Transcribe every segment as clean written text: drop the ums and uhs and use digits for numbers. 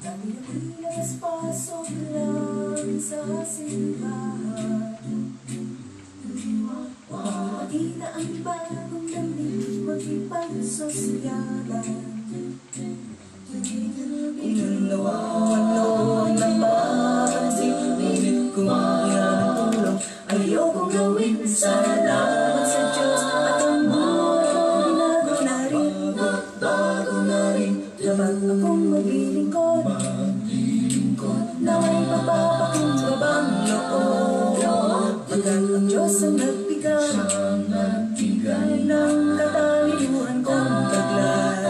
Dahil ako'y nagpasok lang sa simbahan, makita ang bagong dating makipagsosyalan. Kung nawawalo ng mapansin, ngunit kung yan ang tulong, ayokong gawin. Salamat sa Diyos at ang bago na rin, bago na rin. Dapat akong maglilingkod na may papapakumbabang loob, pagkat ang Diyos ang nagbigay ng katalinuhan kong taglay.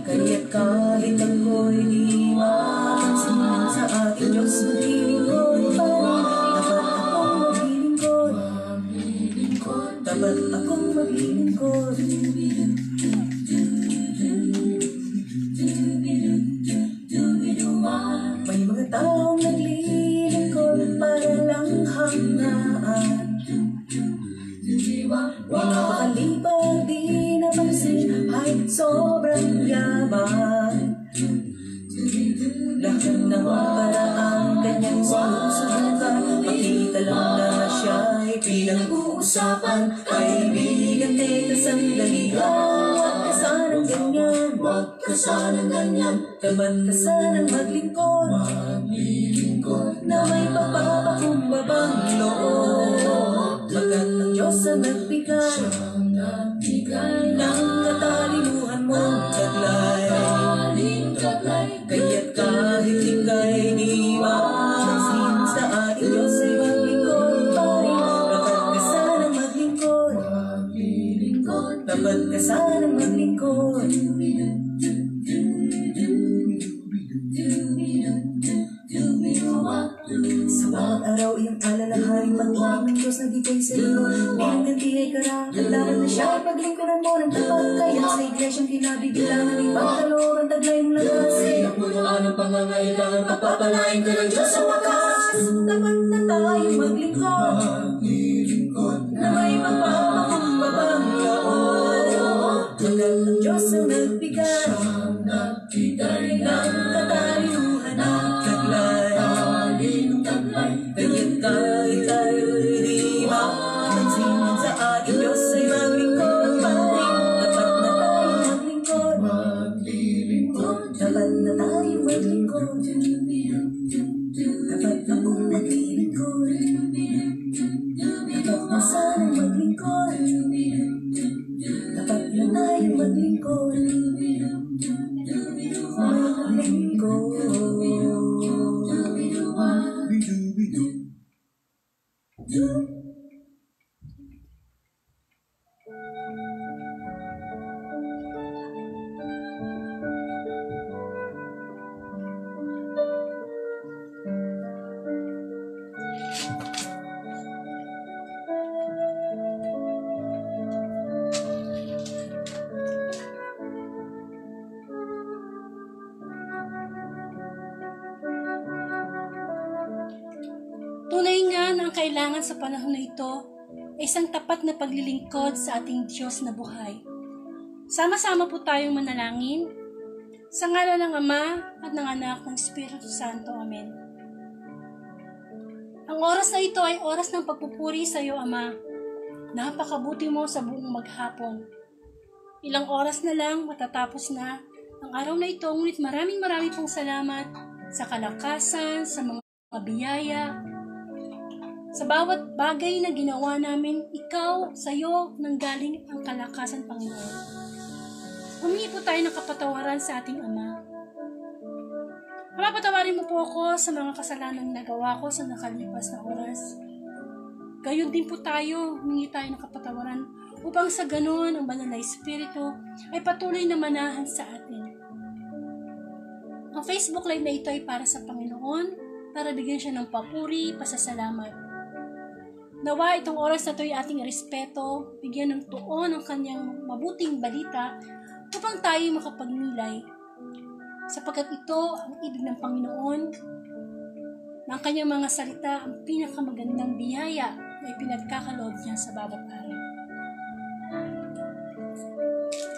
Kaya't kahit ako'y di mapansin, sa aking Diyos maglilingkod pa rin. Dapat akong maglilingkod. May mga taong naglilingkod para lang hangaan. Napakaliban, di napansin, ay sobrang yaman. Lahat ng paraang kanyang sinusubukan, makita lang na siya ay pinag-uusapan. Kaibigan, teka sandali lang, huwag ka sanang ganyan, huwag ka sanang ganyan. Dapat ka sanang maglingkod na may papapakumbabang loob, pagkat ang Diyos ang nagbigay ng katalinuhan mong taglay. Kaya't kahit ika'y di mapansin, sa ating Diyos ay maglingkod pa rin. Dapat ka sanang maglingkod, dapat ka sanang maglingkod. Sa bawat araw iyong alalahanin, pag-ibig ng Diyos na bigay sa iyo, bilang ganti ay karapat-dapat na siya ay paglingkuran mo ng tapat. Kaya sa iglesyang kinabibilangan, ipagkaloob ang taglay ng lakas. Punuan ang pangangailangan, pagpapalain ka ng Diyos sa wakas. Dapat na tayo maglingkod na may magpapakumbabang loob, pagkat ang Diyos ang nagbigay ng katalinuhan at taglay. Kaya't kahit tayo'y di mapansin, sa ating Diyos ay maglingkod pa rin. Dapat na tayo maglingkod, dapat na tayo maglingkod. Dapat akong maglingkod, dapat na sanang maglingkod. Dapat na tayo maglingkod, Tunay nga na ang kailangan sa panahon na ito ay isang tapat na paglilingkod sa ating Diyos na buhay. Sama-sama po tayong manalangin sa ngalan ng Ama at ng Anak ng Espiritu Santo. Amen. Ang oras na ito ay oras ng pagpupuri sa iyo, Ama. Napakabuti mo sa buong maghapon. Ilang oras na lang matatapos na ang araw na ito, ngunit maraming pong salamat sa kalakasan, sa mga biyaya, sa bawat bagay na ginawa namin. Ikaw, sa iyo nanggaling ang kalakasan, Panginoon. Humingi po tayo ng kapatawaran sa ating Ama. Ama, patawarin mo po ako sa mga kasalanang nagawa ko sa nakalipas na oras. Gayon din po tayo, humingi tayo ng kapatawaran upang sa ganon ang banal na Espiritu ay patuloy na manahan sa atin. Ang Facebook Live na ito ay para sa Panginoon, para bigyan siya ng papuri, pasasalamat. Nawa itong oras na ito ay ating respeto, bigyan ng tuon ang kanyang mabuting balita upang tayo makapagnilay. Sapagkat ito ang ibig ng Panginoon, ng kanyang mga salita, ang pinakamagandang biyaya na ipinagkakaloob niya sa bawat araw.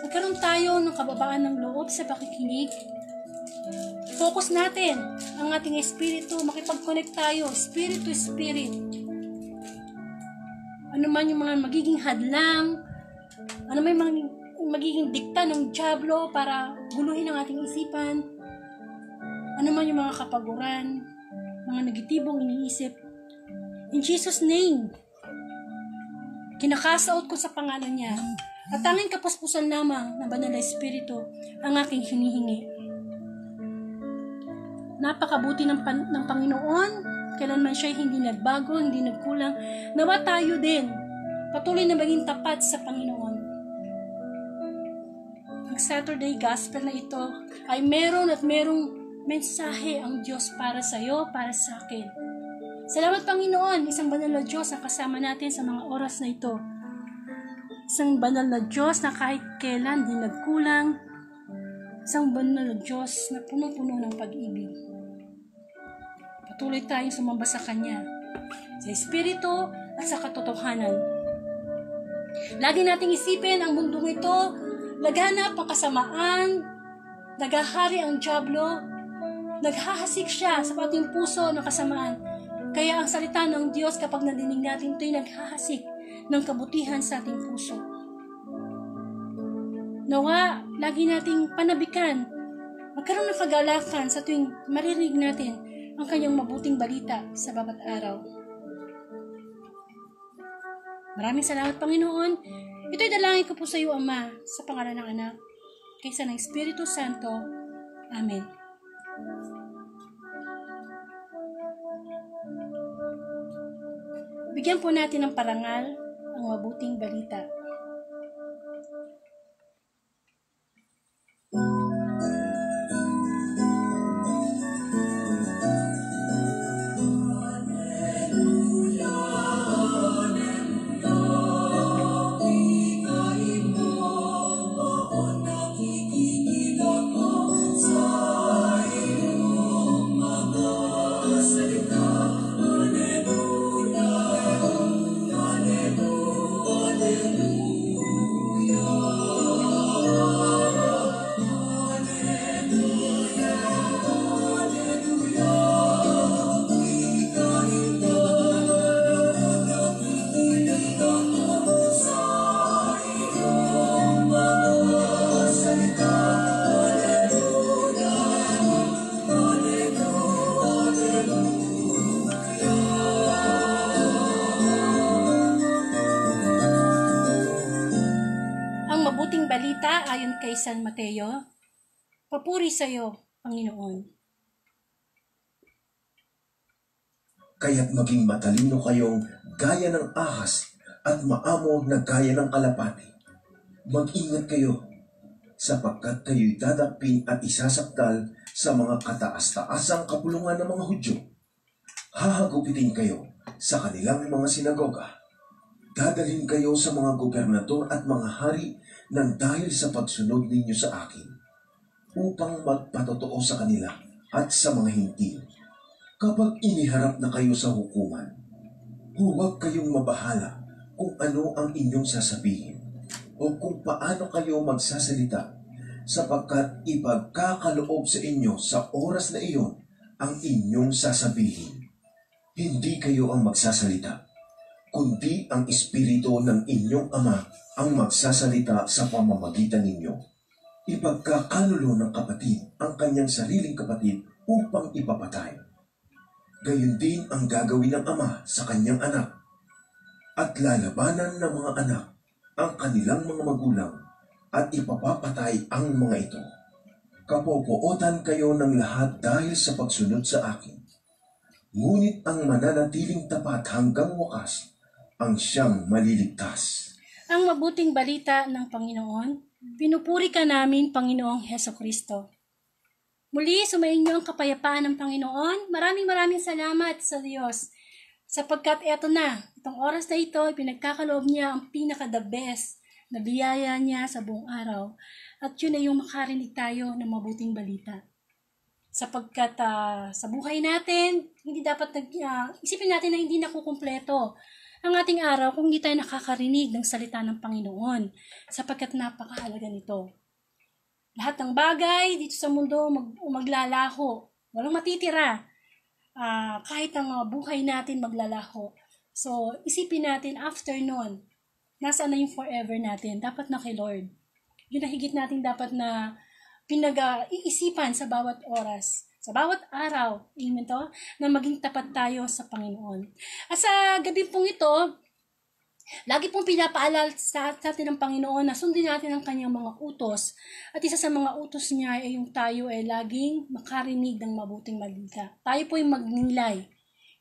Magkaroon magkaroon tayo ng kababaan ng loob sa pakikinig. Focus natin ang ating espiritu, makipag-connect tayo, spirit to spirit. Ano man yung mga magiging hadlang, ano man yung mga magiging dikta ng dyablo para guluhin ang ating isipan, ano man yung mga kapaguran, mga negatibong iniisip. In Jesus' name, kinakasaot ko sa pangalan niya, at tanging kapuspusan lamang ng Banal na Espiritu ang aking hinihingi. Napakabuti ng Panginoon, kailanman siya hindi nagbago, hindi nagkulang. Nawa tayo din, patuloy na maging tapat sa Panginoon. Ang Saturday Gospel na ito ay merong mensahe ang Diyos para sa iyo, para sa akin. Salamat Panginoon, isang banal na Diyos ang kasama natin sa mga oras na ito. Isang banal na Diyos na kahit kailan di nagkulang. Isang banal na Diyos na punong-puno ng pag-ibig. Patuloy tayong sumamba sa Kanya, sa Espiritu at sa katotohanan. Lagi nating isipin ang mundong ito, laganap ang kasamaan, naghahari ang dyablo, naghahasik siya sa ating puso ng kasamaan. Kaya ang salita ng Diyos kapag nadinig natin ito'y naghahasik ng kabutihan sa ating puso. Nawa, lagi nating panabikan, magkaroon ng kagalakan sa tuwing maririnig natin ang kanyang mabuting balita sa bawat araw. Maraming salamat Panginoon. Ito'y dalangin ko po sa iyo, Ama, sa pangalan ng Anak, kaysa ng Espiritu Santo. Amen. Bigyan po natin ng parangal ang mabuting balita. Mabuting balita ayon kay San Mateo. Papuri sa iyo, Panginoon. Kaya't maging matalino kayong gaya ng ahas at maamo na gaya ng kalapati. Mag-ingat kayo, sapagkat kayo'y dadakpin at isasakdal sa mga kataas-taasang kapulungan ng mga Hudyo. Hahagupitin kayo sa kanilang mga sinagoga. Dadalhin kayo sa mga gobernador at mga hari nang dahil sa pagsunod ninyo sa akin, upang magpatotoo sa kanila at sa mga hintil. Kapag iniharap na kayo sa hukuman, huwag kayong mabahala kung ano ang inyong sasabihin o kung paano kayo magsasalita, sapagkat ipagkakaloob sa inyo sa oras na iyon ang inyong sasabihin. Hindi kayo ang magsasalita, kundi ang Espiritu ng inyong Ama ang magsasalita sa pamamagitan ninyo. Ipagkakanulo ng kapatid ang kanyang sariling kapatid upang ipapatay. Gayon din ang gagawin ng Ama sa kanyang anak. At lalabanan ng mga anak ang kanilang mga magulang at ipapapatay ang mga ito. Kapopootan kayo ng lahat dahil sa pagsunod sa akin. Ngunit ang mananatiling tapat hanggang wakas ang siyang maliligtas. Ang mabuting balita ng Panginoon, pinupuri ka namin, Panginoong Hesukristo. Muli, sumainyo ang kapayapaan ng Panginoon. Maraming salamat sa Diyos. Sapagkat itong oras na ito, pinagkakaloob niya ang pinaka-the best na biyaya niya sa buong araw. At yun ay yung makarinig tayo ng mabuting balita. Sapagkat sa buhay natin, hindi dapat isipin natin na hindi nakukumpleto ang ating araw kung hindi tayo nakakarinig ng salita ng Panginoon, sapagkat napakahalaga nito. Lahat ng bagay dito sa mundo maglalaho. Walang matitira. Kahit ang mga buhay natin maglalaho. So, isipin natin after nun, nasaan na yung forever natin? Dapat na kay Lord. Yun ang higit natin dapat na pinag-iisipan sa bawat oras, sa bawat araw, amen to, na maging tapat tayo sa Panginoon. At sa gabi pong ito, lagi pong pinapaalala sa atin ng Panginoon na sundin natin ang kanyang mga utos. At isa sa mga utos niya ay yung tayo ay laging makarinig ng mabuting balita. Tayo po yung magnilay.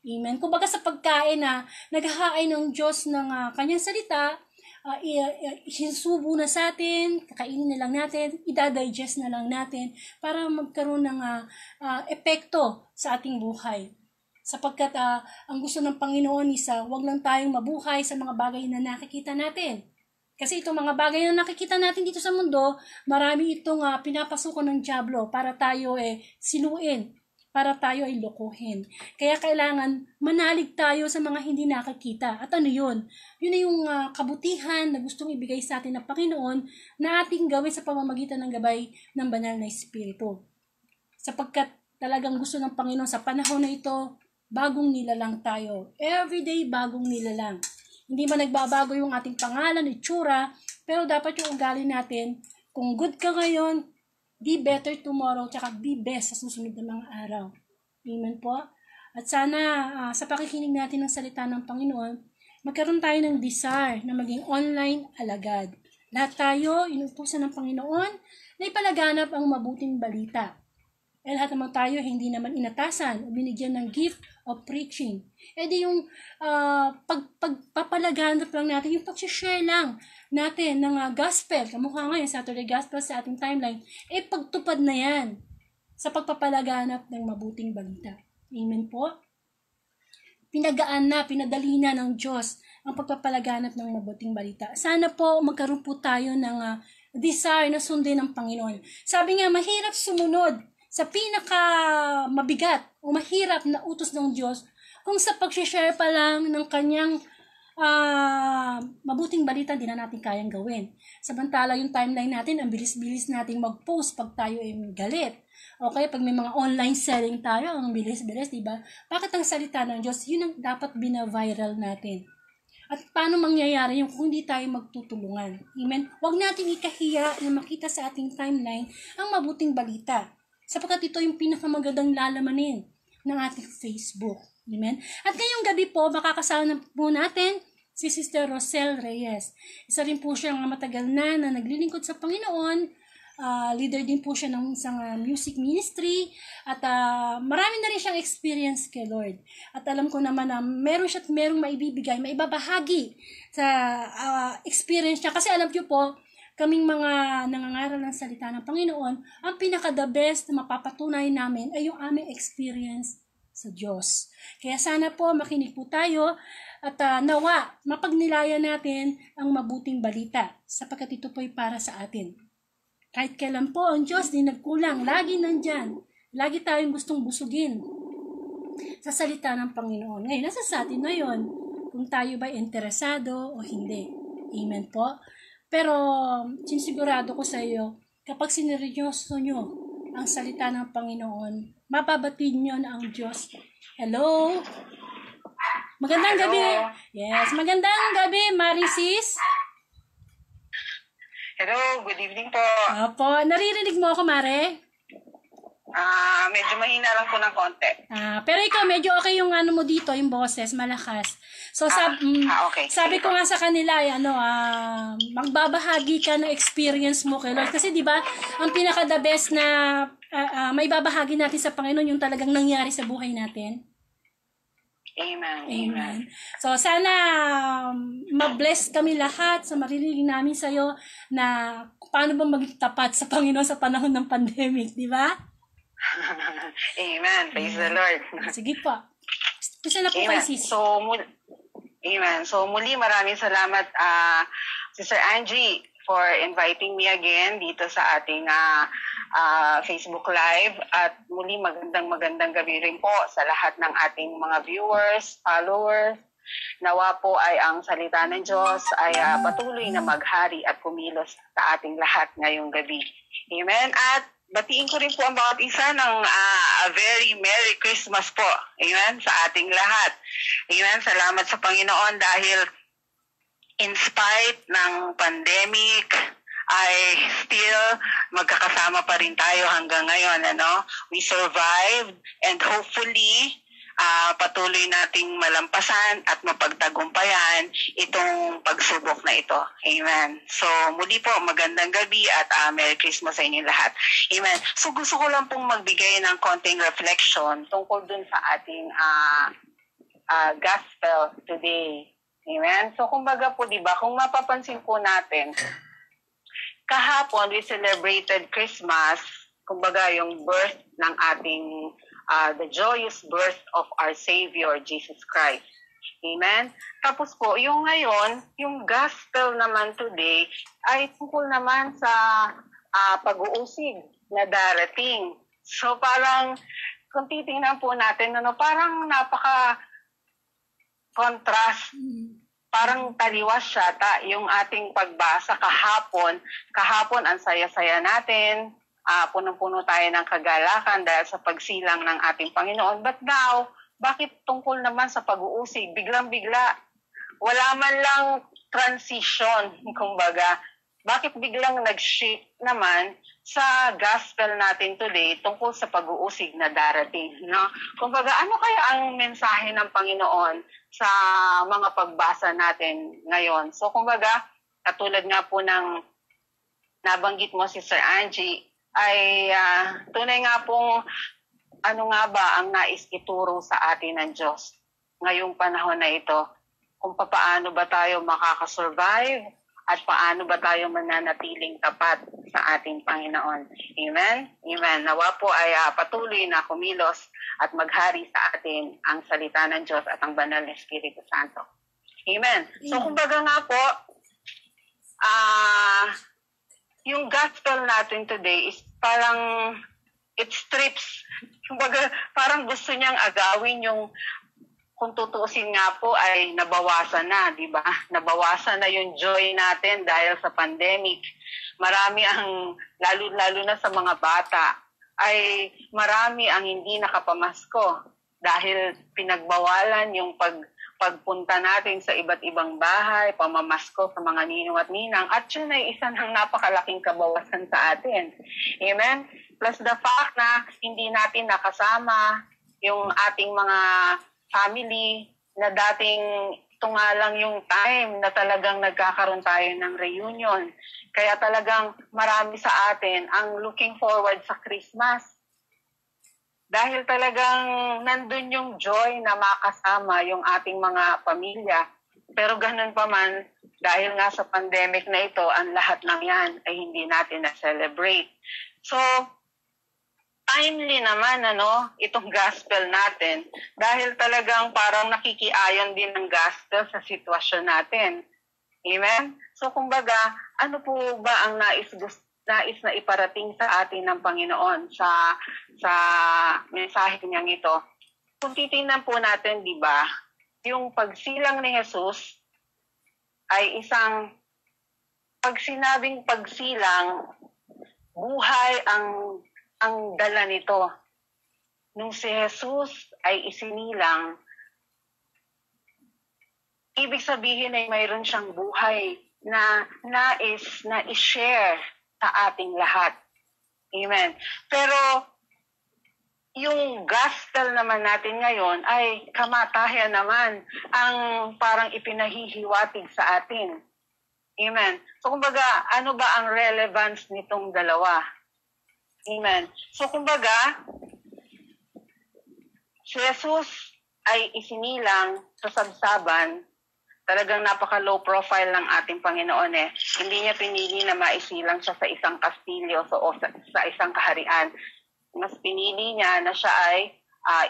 Amen. Kung baga sa pagkain na naghahain ng Diyos ng kanyang salita, hinsubo na sa atin, kakainin na lang natin, idadigest na lang natin para magkaroon ng epekto sa ating buhay. Sapagkat ang gusto ng Panginoon is wag lang tayong mabuhay sa mga bagay na nakikita natin. Kasi itong mga bagay na nakikita natin dito sa mundo, marami itong pinapasukan ng dyablo para tayo siluin, para tayo ay lokohin. Kaya kailangan manalig tayo sa mga hindi nakikita. At ano yun? Yun na yung kabutihan na gustong ibigay sa atin ng Panginoon na ating gawin sa pamamagitan ng gabay ng banal na Espiritu. Sapagkat talagang gusto ng Panginoon sa panahon na ito, bagong nilalang tayo. Everyday bagong nilalang. Hindi man nagbabago yung ating pangalan, itsura, pero dapat yung ugali natin, kung good ka ngayon, be better tomorrow, tsaka be best sa susunod na mga araw. Amen po. At sana sa pakikinig natin ng salita ng Panginoon, magkaroon tayo ng desire na maging online alagad. Lahat tayo, inutusan ng Panginoon na ipalaganap ang mabuting balita. Lahat naman tayo hindi naman inatasan o binigyan ng gift of preaching. Di yung pagpapalaganap lang natin, yung pag-share lang natin ng gospel, kamukha ngayon Saturday Gospel sa ating timeline, pagtupad na yan sa pagpapalaganap ng mabuting balita. Amen po? Pinagaan na, pinadali na ng Diyos ang pagpapalaganap ng mabuting balita. Sana po magkaroon po tayo ng desire na sundin ng Panginoon. Sabi nga, mahirap sumunod sa pinaka mabigat o mahirap na utos ng Diyos kung sa pag-share pa lang ng kanyang mabuting balita, di na natin kayang gawin. Samantala yung timeline natin, ang bilis-bilis nating mag-post pag tayo ay galit. Okay, pag may mga online selling tayo, ang bilis-bilis, diba? Bakit ang salita ng Diyos, yun ang dapat bina-viral natin. At paano mangyayari yung kung hindi tayo magtutulungan? Amen? Huwag natin ikahiya na makita sa ating timeline ang mabuting balita. Sapagkat ito yung pinakamagandang lalamanin ng ating Facebook. Amen? At ngayong gabi po, makakasama po natin si Sister Rosel Reyes. Isa rin po siyang matagal na naglilingkod sa Panginoon. Leader din po siya ng isang music ministry. At marami na rin siyang experience kay Lord. At alam ko naman na meron siya at merong maibibigay, maibabahagi sa experience niya. Kasi alam niyo po, kaming mga nangangaral ng salita ng Panginoon, ang pinaka-the best na mapapatunay namin ay yung aming experience sa Diyos. Kaya sana po makinig po tayo at nawa mapagnilayan natin ang mabuting balita sapagkat ito po ay para sa atin. Kahit kailan po ang Diyos di nagkulang, lagi nandyan. Lagi tayong gustong busugin sa salita ng Panginoon. Ngayon, nasa sa atin na yun kung tayo ba interesado o hindi. Amen po. Pero, sinisigurado ko sa iyo, kapag sineryoso nyo ang salita ng Panginoon, mababatid nyo na ang Diyos. Hello? Magandang gabi. Yes, magandang gabi, Marisis. Hello, good evening po. Opo, naririnig mo ako, Mare? Medyo mahina lang po ng konti. Pero ikaw, medyo okay yung ano mo dito, yung boses, malakas. So, okay. sabi ko nga sa kanila, magbabahagi ka ng experience mo kay Lord. Kasi di ba ang pinaka-the best na may babahagi natin sa Panginoon yung talagang nangyari sa buhay natin. Amen. So, sana ma-bless kami lahat sa maririnig namin sa'yo na paano ba maging tapat sa Panginoon sa panahon ng pandemic, di ba? Amen. Praise the Lord. Sige po. Gusto na po kay sis. Amen. So, muli maraming salamat, Sister Angie, for inviting me again dito sa ating Facebook Live. At muli magandang gabi rin po sa lahat ng ating mga viewers, followers, Nawa po ay ang salita ng Diyos ay patuloy na maghari at kumilos sa ating lahat ngayong gabi. Amen. At batiin ko rin po ang bawat isa ng a very Merry Christmas po. Amen. Sa ating lahat. Amen. Salamat sa Panginoon dahil in spite ng pandemic, ay still magkakasama pa rin tayo hanggang ngayon. We survived and hopefully patuloy nating malampasan at mapagtagumpayan itong pagsubok na ito. Amen. So muli po, magandang gabi at Merry Christmas sa inyong lahat. Amen. So gusto ko lang pong magbigay ng konting reflection tungkol dun sa ating gospel today. Amen. So kumbaga po, di ba, kung mapapansin po natin, kahapon, we celebrated Christmas, kumbaga yung birth ng ating, the joyous birth of our Savior, Jesus Christ. Amen? Tapos po, yung ngayon, yung gospel naman today, ay tungkol naman sa pag-uusig na darating. So parang, kung titingnan po natin, parang napaka-contrast. Parang taliwas yata yung ating pagbasa kahapon. Kahapon, ang saya-saya natin. Punong-puno tayo ng kagalakan dahil sa pagsilang ng ating Panginoon. But now, bakit tungkol naman sa pag-uusig? Biglang-bigla. Wala man lang transition, kumbaga. Bakit biglang nag-shift naman sa gospel natin today tungkol sa pag-uusig na darating? No? Kumbaga, ano kaya ang mensahe ng Panginoon sa mga pagbasa natin ngayon? So, kumbaga, katulad nga po ng nabanggit mo si Sir Angie, ay tunay nga pong ano nga ba ang nais ituro sa atin ng Diyos ngayong panahon na ito? Kung paano ba tayo makakasurvive at paano ba tayo mananatiling tapat sa ating Panginoon. Amen? Amen. Nawa po ay patuloy na kumilos at maghari sa atin ang salita ng Diyos at ang banal na Espiritu Santo. Amen. So, kumbaga nga po, yung gospel natin today is parang, it strips, kumbaga parang gusto niyang agawin yung, kung tutuusin nga po ay nabawasan na, di ba? Nabawasan na yung joy natin dahil sa pandemic. Marami ang, lalo na sa mga bata, ay marami ang hindi nakapamasko dahil pinagbawalan yung pagpunta natin sa iba't ibang bahay, pamamasko sa mga ninong at ninang, at yun ay isa ng napakalaking kabawasan sa atin. Amen? Plus the fact na hindi natin nakasama yung ating mga family na dating ito nga lang yung time na talagang nagkakaroon tayo ng reunion. Kaya talagang marami sa atin ang looking forward sa Christmas. Dahil talagang nandun yung joy na makasama yung ating mga pamilya. Pero ganun pa man, dahil nga sa pandemic na ito, ang lahat ng yan ay hindi natin na-celebrate. So, timely naman itong gospel natin dahil talagang parang nakikiayon din ng gospel sa sitwasyon natin. Amen? So kumbaga, ano po ba ang nais na iparating sa atin ng Panginoon sa mensahe niyang ito? Kung titingnan po natin, di ba, yung pagsilang ni Jesus ay isang, pag sinabing pagsilang, buhay ang dala nito. Nung si Jesus ay isinilang, ibig sabihin ay mayroon siyang buhay na nais na i-share sa ating lahat. Amen. Pero yung gospel naman natin ngayon ay kamatayan naman ang parang ipinahihiwatig sa atin. Amen. So kumbaga, ano ba ang relevance nitong dalawa? Amen. So, kumbaga, si Jesus ay isinilang sa sabsaban. Talagang napaka-low profile ng ating Panginoon Hindi niya pinili na maisilang siya sa isang kastilyo o sa isang kaharian. Mas pinili niya na siya ay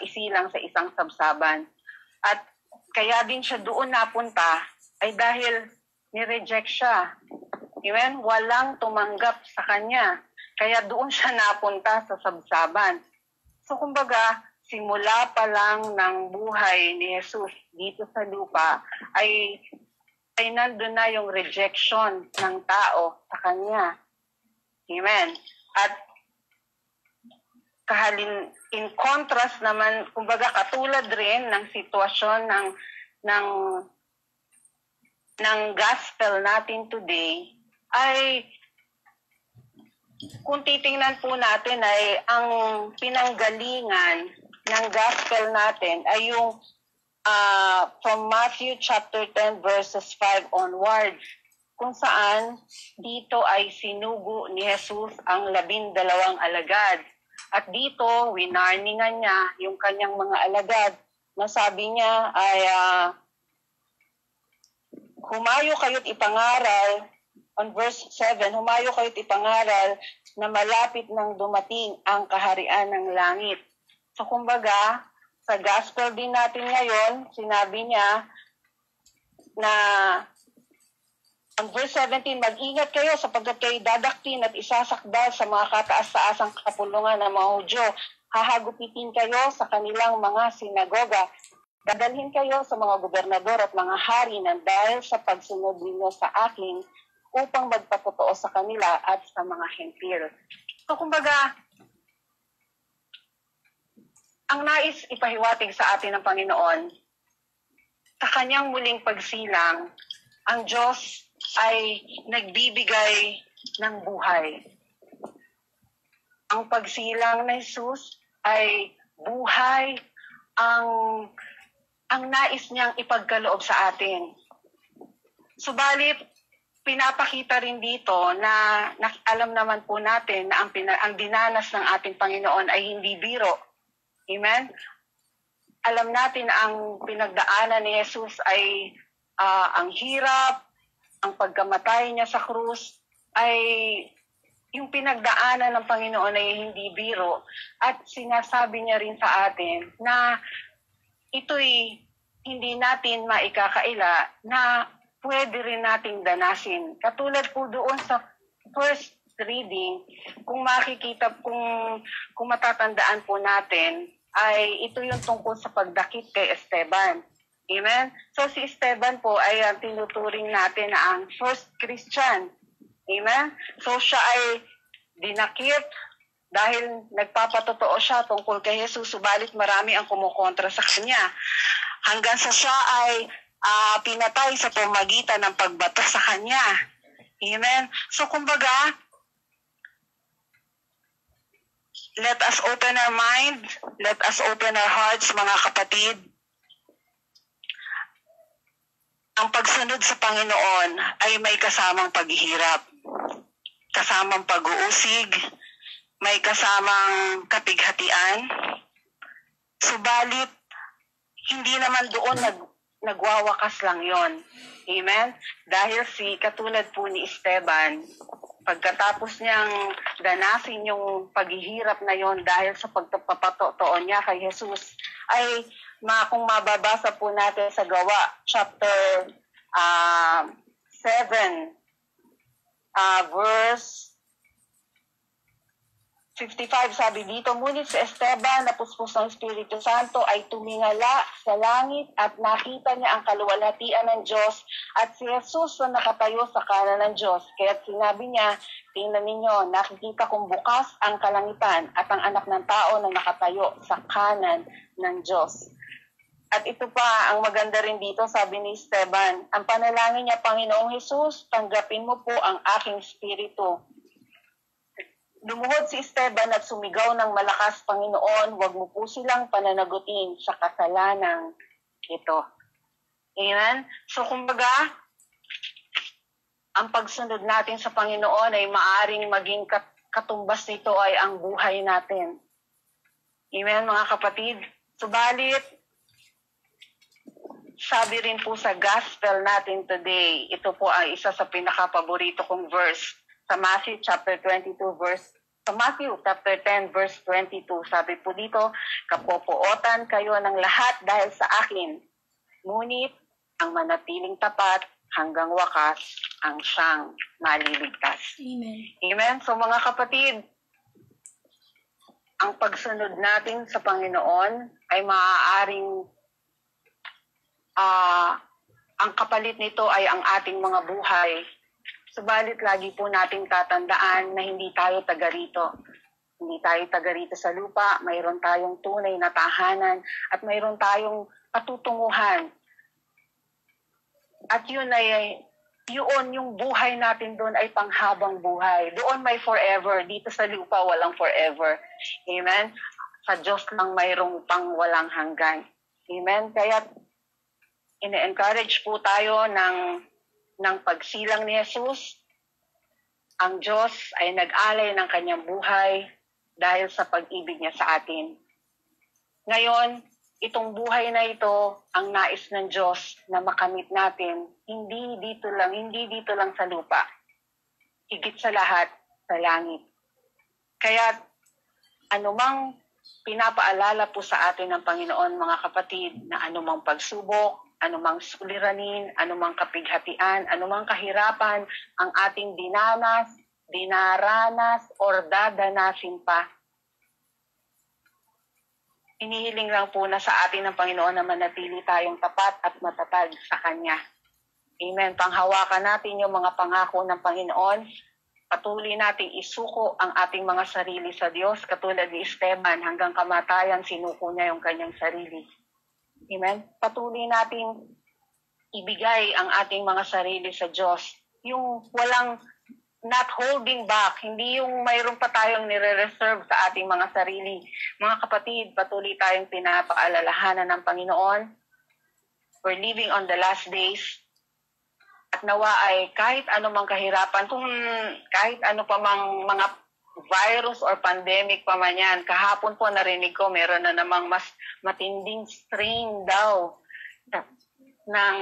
isilang sa isang sabsaban. At kaya din siya doon napunta ay dahil ni-reject siya. Amen? Walang tumanggap sa kanya. Kaya doon siya napunta sa sabsaban. So kumbaga, simula pa lang ng buhay ni Jesus dito sa lupa ay nandun na yung rejection ng tao sa Kanya. Amen. At in contrast naman, kumbaga katulad rin ng sitwasyon ng gospel natin today, ay kung titingnan po natin ay ang pinanggalingan ng gospel natin ay yung from Matthew chapter 10 verses 5 onwards, kung saan dito ay sinugo ni Jesus ang 12 alagad. At dito, winarningan niya yung kanyang mga alagad na sabi niya ay humayo kayo't ipangaral, on verse 7, humayo kayo't ipangaral na malapit nang dumating ang kaharian ng langit. So kumbaga, sa gospel din natin ngayon, sinabi niya na on verse 17, mag-ingat kayo sapagkat kayo dadaktin at isasakdal sa mga kataas-taasang kapulungan ng mga Hudyo. Hahagupitin kayo sa kanilang mga sinagoga. Dadalhin kayo sa mga gobernador at mga hari ng dahil sa pagsunod ninyo sa akin upang magpatotoo sa kanila at sa mga hentil. So kumbaga, ang nais ipahiwatig sa atin ng Panginoon, sa kanyang muling pagsilang, ang Diyos ay nagbibigay ng buhay. Ang pagsilang ni Jesus ay buhay ang nais niyang ipagkaloob sa atin. Subalit, pinapakita rin dito na alam naman po natin na ang dinanas ng ating Panginoon ay hindi biro. Amen? Alam natin na ang pinagdaanan ni Jesus ay ang hirap, ang pagkamatay niya sa krus, ay yung pinagdaanan ng Panginoon ay hindi biro. At sinasabi niya rin sa atin na ito'y hindi natin maikakaila na pwede rin nating danasin. Katulad po doon sa first reading, kung makikita, kung matatandaan po natin, ay ito yung tungkol sa pagdakip kay Esteban. Amen? So si Esteban po ay tinuturing natin na ang first Christian. Amen? So siya ay dinakip dahil nagpapatotoo siya tungkol kay Jesus, subalit marami ang kumukontra sa kanya. Hanggang sa siya ay pinatay sa pamagitan ng pagbato sa kanya. Amen? So kumbaga, let us open our mind, let us open our hearts, mga kapatid. Ang pagsunod sa Panginoon ay may kasamang paghihirap, kasamang pag-uusig, may kasamang kapighatian. Subalit, hindi naman doon nagwawakas lang yon. Amen? Dahil katulad po ni Esteban, pagkatapos niyang danasin yung paghihirap na yon dahil sa pagpapatotoo niya kay Jesus, ay kung mababasa po natin sa Gawa, chapter 7, verse 55, sabi dito, ngunit si Esteban, napuspos ng Espiritu Santo, ay tumingala sa langit at nakita niya ang kaluwalhatian ng Diyos at si Jesus na nakatayo sa kanan ng Diyos. Kaya sinabi niya, tingnan ninyo, nakikita kong bukas ang kalangitan at ang anak ng tao na nakatayo sa kanan ng Diyos. At ito pa, ang maganda rin dito, sabi ni Esteban, ang panalangin niya, Panginoong Jesus, tanggapin mo po ang aking spirito. Lumuhod si Esteban at sumigaw ng malakas, Panginoon, huwag mo po silang pananagutin sa kasalanang ito. Amen? So kumbaga, ang pagsunod natin sa Panginoon ay maaring maging katumbas nito ay ang buhay natin. Amen, mga kapatid? Subalit, sabi rin po sa gospel natin today, ito po ay isa sa pinaka-paborito kong verse sa Matthew chapter 10 verse 22. Sabi po dito, kapopootan kayo ng lahat dahil sa akin. Ngunit ang manatiling tapat hanggang wakas ang siyang maliligtas. Amen. Amen. So mga kapatid, ang pagsunod natin sa Panginoon ay maaaring ang kapalit nito ay ang ating mga buhay. Subalit lagi po nating tatandaan na hindi tayo taga rito. Hindi tayo taga rito sa lupa, mayroon tayong tunay na tahanan at mayroon tayong patutunguhan. At yun yung buhay natin doon ay panghabang buhay. Doon may forever, dito sa lupa walang forever. Amen? Sa Diyos lang mayroong pang walang hanggan. Amen? Kaya ine-encourage po tayo ng pagsilang ni Jesus. Ang Diyos ay nag-alay ng kanyang buhay dahil sa pag-ibig niya sa atin. Ngayon, itong buhay na ito, ang nais ng Diyos na makamit natin, hindi dito lang sa lupa. Higit sa lahat, sa langit. Kaya, anumang pinapaalala po sa atin ng Panginoon, mga kapatid, na anumang pagsubok, anumang suliranin, anumang kapighatian, anumang kahirapan, ang ating dinaranas, or dadanasin pa. Inihiling lang po na sa atin ng Panginoon na manatili tayong tapat at matatag sa Kanya. Amen. Panghawakan natin yung mga pangako ng Panginoon. Patuloy nating isuko ang ating mga sarili sa Diyos. Katulad ni Esteban, hanggang kamatayan sinuko niya yung kanyang sarili. Amen. Patuloy nating ibigay ang ating mga sarili sa Diyos. Yung walang not holding back, hindi yung mayroon pa tayong nire-reserve sa ating mga sarili. Mga kapatid, patuloy tayong pinapaalalahanan ng Panginoon. We're living on the last days. At nawa ay kahit anumang kahirapan, kung kahit ano pa mang mga virus or pandemic pa man yan, kahapon po narinig ko, meron na namang mas matinding strain daw ng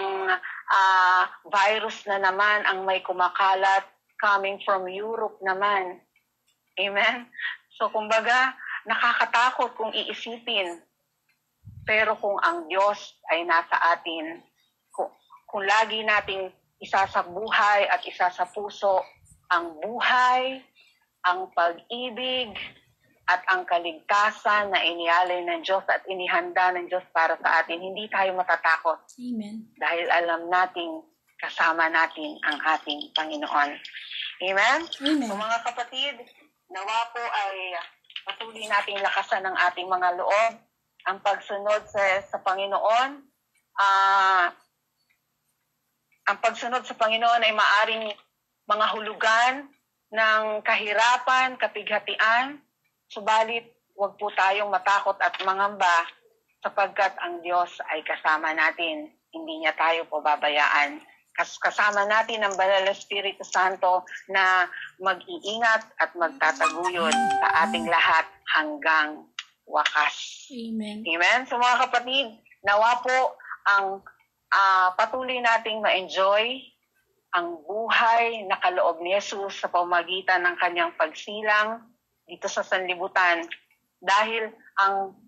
virus na naman ang may kumakalat coming from Europe naman. Amen? So, kumbaga, nakakatakot kung iisipin. Pero kung ang Diyos ay nasa atin, kung lagi nating isa sa buhay at isa sa puso, ang buhay, ang pag-ibig, at ang kaligtasan na inialay ng Diyos at inihanda ng Diyos para sa atin, hindi tayo matatakot. Amen. Dahil alam nating kasama natin ang ating Panginoon. Amen? Amen. So mga kapatid, nawa po ay patuloy nating lakasan ng ating mga loob. Ang pagsunod sa Panginoon, ang pagsunod sa Panginoon ay maaring mga hulugan ng kahirapan, kapighatian, subalit huwag po tayong matakot at mangamba sapagkat ang Diyos ay kasama natin. Hindi niya tayo pababayaan. Kasama natin ang Banal na Espiritu Santo na mag-iingat at magtataguyod sa ating lahat hanggang wakas. Amen. Amen? So mga kapatid, nawa po ang patuloy nating ma-enjoy ang buhay na kaloob ni Jesus sa pamamagitan ng kanyang pagsilang dito sa sanlibutan. Dahil ang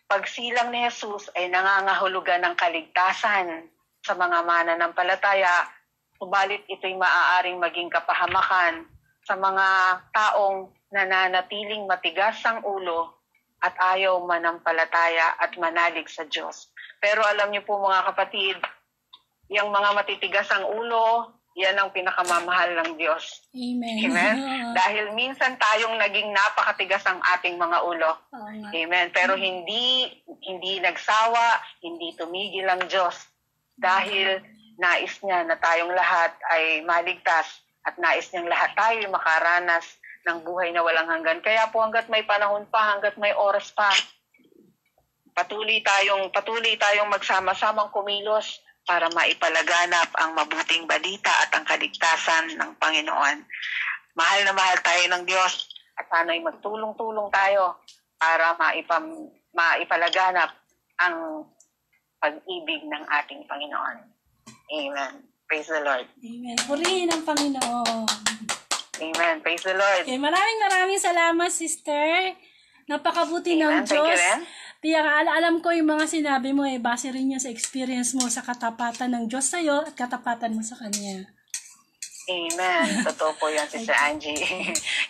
pagsilang ni Jesus ay nangangahulugan ng kaligtasan sa mga mananampalataya, subalit ito'y maaaring maging kapahamakan sa mga taong nananatiling matigas ang ulo at ayaw manampalataya at manalig sa Diyos. Pero alam niyo po mga kapatid, yung mga matitigas ang ulo, yan ang pinakamamahal ng Diyos. Amen. Amen? Dahil minsan tayong naging napakatigas ang ating mga ulo. Amen. Pero hindi nagsawa, hindi tumigil ang Diyos. Dahil nais niya na tayong lahat ay maligtas at nais niyang lahat tayo makaranas ng buhay na walang hanggan. Kaya po hanggat may panahon pa, hanggat may oras pa, patuloy tayong magsama-samang kumilos para maipalaganap ang mabuting balita at ang kaligtasan ng Panginoon. Mahal na mahal tayo ng Diyos at sana'y magtulong-tulong tayo para maipalaganap ang pag-ibig ng ating Panginoon. Amen. Praise the Lord. Amen. Purihin ang Panginoon. Amen. Praise the Lord. Okay, maraming salamat, sister. Napakabuti ng Amen. Thank Diyos. you, Ren. Tiyak, alam ko yung mga sinabi mo, base rin yan sa experience mo sa katapatan ng Diyos sa'yo at katapatan mo sa Kanya. Amen. Totoo po yan, Sister Angie.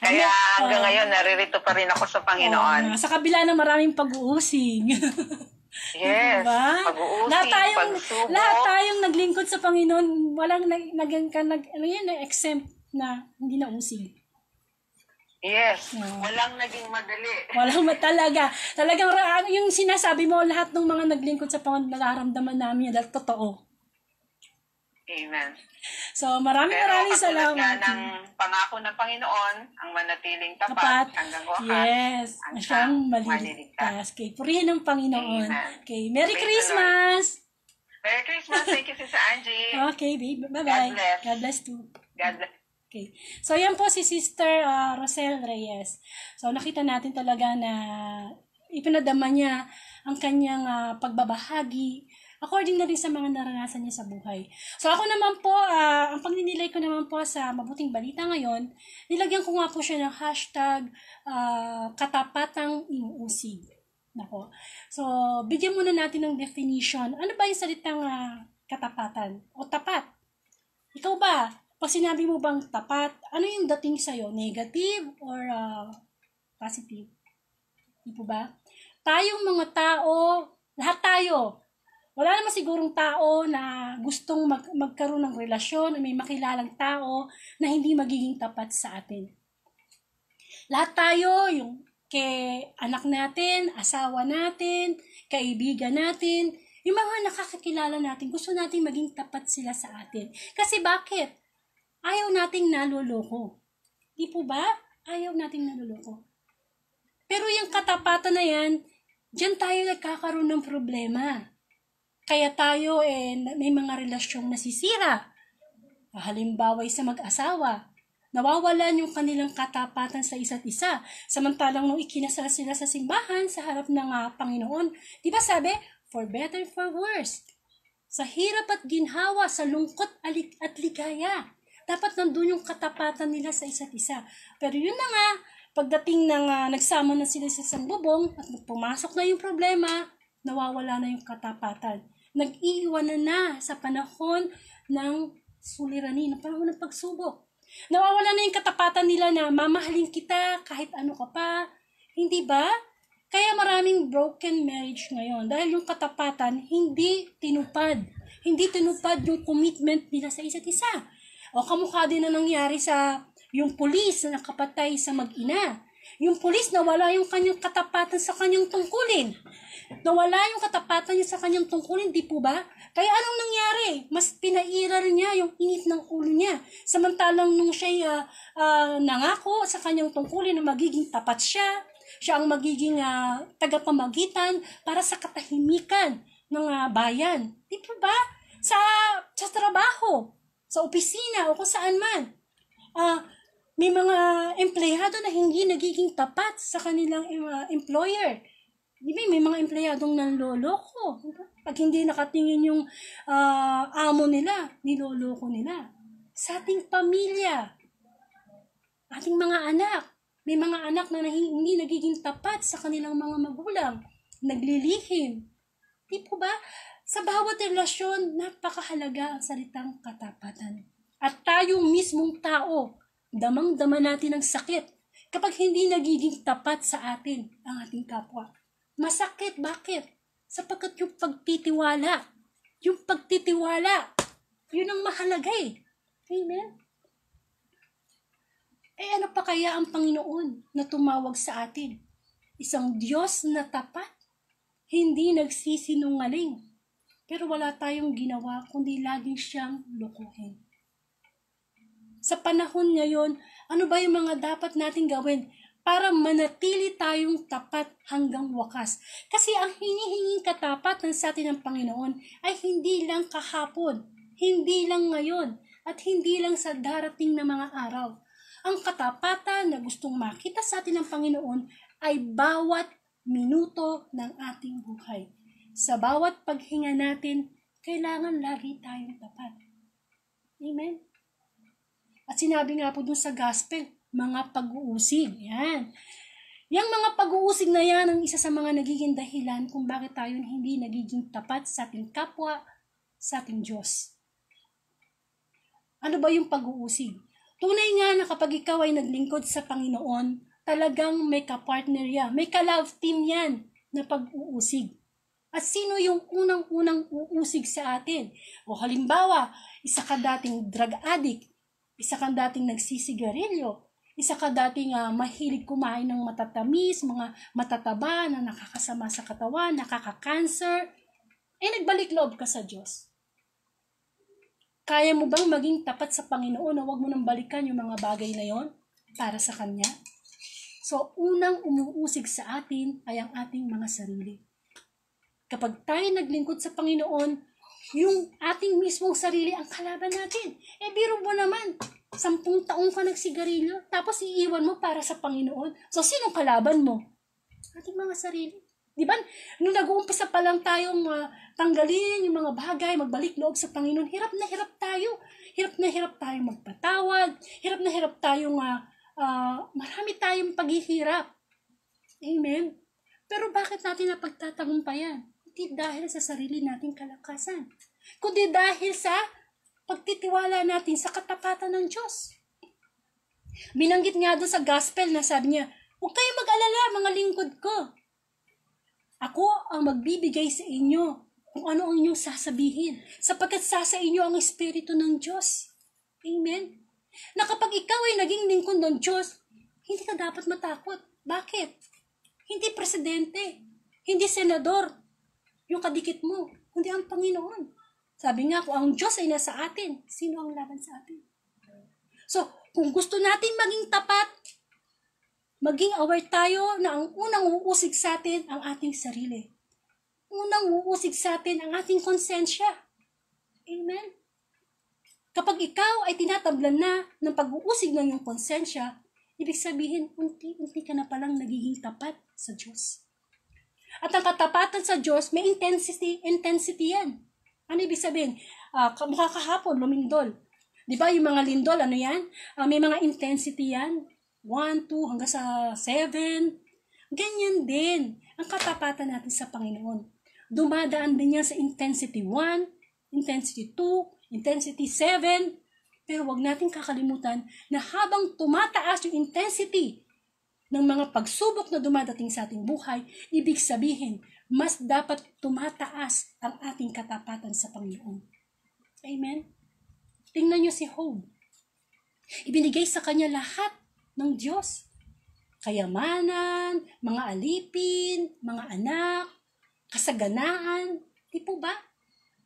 Kaya hanggang ngayon, naririto pa rin ako sa Panginoon. Sa kabila ng maraming pag-uusig. Yes. Diba? Pag-uusig, pagsubok. Lahat tayong naglingkod sa Panginoon, walang exempt na hindi na usig. Yes. Walang naging madali. Walang talaga. Talagang yung sinasabi mo, lahat ng mga naglingkod sa Panginoon, nararamdaman namin dahil totoo. Amen. So, maraming salamat. Nga ng pangako ng Panginoon, ang manatiling tapat hanggang wakas. Yes. Siyang maliligtas. Okay, purihin ng Panginoon. Amen. Okay, Merry Christmas! Merry Christmas. Thank you, Sister Angie. Okay, babe. Bye-bye. God bless. God bless too. God bless. Okay. So, yan po si Sister Rosel Reyes. So, nakita natin talaga na ipinadama niya ang kanyang pagbabahagi according na rin sa mga naranasan niya sa buhay. So, ako naman po, ang pagninilay ko naman po sa Mabuting Balita ngayon, nilagyan ko nga po siya ng hashtag katapatang inuusig. Nako. So, bigyan muna natin ng definition. Ano ba yung salitang katapatan o tapat? Ikaw ba? Pag sinabi mo bang tapat, ano yung dating sa'yo? Negative or positive? Di po ba? Tayong mga tao, lahat tayo, wala naman sigurong tao na gustong magkaroon ng relasyon, may makilalang tao na hindi magiging tapat sa atin. Lahat tayo, yung kay anak natin, asawa natin, kaibigan natin, yung mga nakakakilala natin, gusto natin maging tapat sila sa atin. Kasi bakit? Ayaw nating naloloko. Di po ba? Ayaw nating naloloko. Pero yung katapatan na yan, diyan tayo nagkakaroon ng problema. Kaya tayo may mga relasyong nasisira. Halimbawa sa mag-asawa, nawawalan yung kanilang katapatan sa isa't isa. Samantalang nung ikinasal sila sa simbahan sa harap ng Panginoon, di ba sabi, for better, for worse. Sa hirap at ginhawa, sa lungkot at ligaya. Dapat nandun yung katapatan nila sa isa't isa. Pero yun na nga, pagdating ng nagsama na sila sa isang bubong at pumasok na yung problema, nawawala na yung katapatan. Nag-iiwanan na sa panahon ng suliranin, ng panahon ng pagsubok. Nawawala na yung katapatan nila na mamahalin kita kahit ano ka pa. Hindi ba? Kaya maraming broken marriage ngayon dahil yung katapatan hindi tinupad. Hindi tinupad yung commitment nila sa isa't isa. O kamukha din na nangyari sa yung pulis na nakapatay sa mag-ina. Yung pulis nawala yung kanyang katapatan sa kanyang tungkulin. Nawala yung katapatan niya sa kanyang tungkulin, di po ba? Kaya anong nangyari? Mas pinairal niya yung init ng ulo niya. Samantalang nung siya nangako sa kanyang tungkulin na magiging tapat siya, siya ang magiging tagapamagitan para sa katahimikan ng bayan. Di po ba? Sa trabaho, sa opisina o kung saan man. May mga empleyado na hindi nagiging tapat sa kanilang employer. Di ba, may mga empleyadong nanloloko. Pag hindi nakatingin yung amo nila, niloloko nila. Sa ating pamilya, ating mga anak, may mga anak na hindi nagiging tapat sa kanilang mga magulang, naglilihim. Di po ba? Sa bawat relasyon, napakahalaga ang salitang katapatan. At tayo mismong tao, damang-dama natin ang sakit kapag hindi nagiging tapat sa atin ang ating kapwa. Masakit. Bakit? Sapagkat yung pagtitiwala, yun ang mahalaga eh. Amen? Ano pa kaya ang Panginoon na tumawag sa atin? Isang Diyos na tapat, hindi nagsisinungaling, pero wala tayong ginawa kundi laging siyang lokohin. Sa panahon ngayon, ano ba yung mga dapat nating gawin para manatili tayong tapat hanggang wakas? Kasi ang hinihinging katapatan sa atin ng Panginoon ay hindi lang kahapon, hindi lang ngayon, at hindi lang sa darating na mga araw. Ang katapatan na gustong makita sa atin ng Panginoon ay bawat minuto ng ating buhay. Sa bawat paghinga natin, kailangan lagi tayong tapat. Amen? At sinabi nga po dun sa gospel, mga pag-uusig. Yan. Yang mga pag-uusig na yan ang isa sa mga nagiging dahilan kung bakit tayo hindi nagiging tapat sa ating kapwa, sa ating Diyos. Ano ba yung pag-uusig? Tunay nga na kapag ikaw ay naglingkod sa Panginoon, talagang may kapartner yan, may ka-love team yan na pag-uusig. At sino yung unang-unang uusig sa atin? O halimbawa, isa ka dating drug addict, isa ka dating nagsisigarilyo, isa ka dating mahilig kumain ng matatamis, mga matataba na nakakasama sa katawan, nakaka-cancer, nagbalik loob ka sa Diyos. Kaya mo bang maging tapat sa Panginoon na huwag mo nang balikan yung mga bagay na yon para sa Kanya? So, unang umuusig sa atin ay ang ating mga sarili. Kapag tayo naglingkod sa Panginoon, yung ating mismong sarili ang kalaban natin. Biro mo naman, 10 taong ka nagsigarilyo, tapos iiwan mo para sa Panginoon. So, sinong kalaban mo? Ating mga sarili. Di ba? Nung nag-uumpisa pa lang tayong tanggalin yung mga bagay, magbalik loob sa Panginoon, hirap na hirap tayo. Hirap na hirap tayong magpatawad. Hirap na hirap tayong marami tayong paghihirap. Amen? Pero bakit natin napagtatagumpayan? Hindi dahil sa sarili nating kalakasan, kundi dahil sa pagtitiwala natin sa katapatan ng Diyos. Binanggit nga doon sa gospel na sabi niya, huwag kayong mag-alala, mga lingkod ko. Ako ang magbibigay sa inyo kung ano ang inyong sasabihin, sapagkat sa inyo ang Espiritu ng Diyos. Amen? Na kapag ikaw ay naging lingkod ng Diyos, hindi ka dapat matakot. Bakit? Hindi presidente, hindi senador, yung kadikit mo, kundi ang Panginoon. Sabi nga, kung ang Diyos ay nasa atin, sino ang laban sa atin? So, kung gusto natin maging tapat, maging aware tayo na ang unang uusig sa atin ang ating sarili. Unang uusig sa atin ang ating konsensya. Amen? Kapag ikaw ay tinatablan na ng pag-uusig ng iyong konsensya, ibig sabihin, unti-unti ka na palang nagiging tapat sa Diyos. At ang katapatan sa Diyos, may intensity yan. Ano ibig sabihin? Mukha kahapon, lumindol. Di ba yung mga lindol, ano yan? May mga intensity yan. 1, 2, hanggang sa 7. Ganyan din ang katapatan natin sa Panginoon. Dumadaan din yan sa intensity 1, intensity 2, intensity 7. Pero wag natin kakalimutan na habang tumataas yung intensity ng mga pagsubok na dumadating sa ating buhay, ibig sabihin, mas dapat tumataas ang ating katapatan sa Panginoon. Amen? Tingnan niyo si Job. Ibinigay sa kanya lahat ng Diyos. Kayamanan, mga alipin, mga anak, kasaganaan. Di po ba?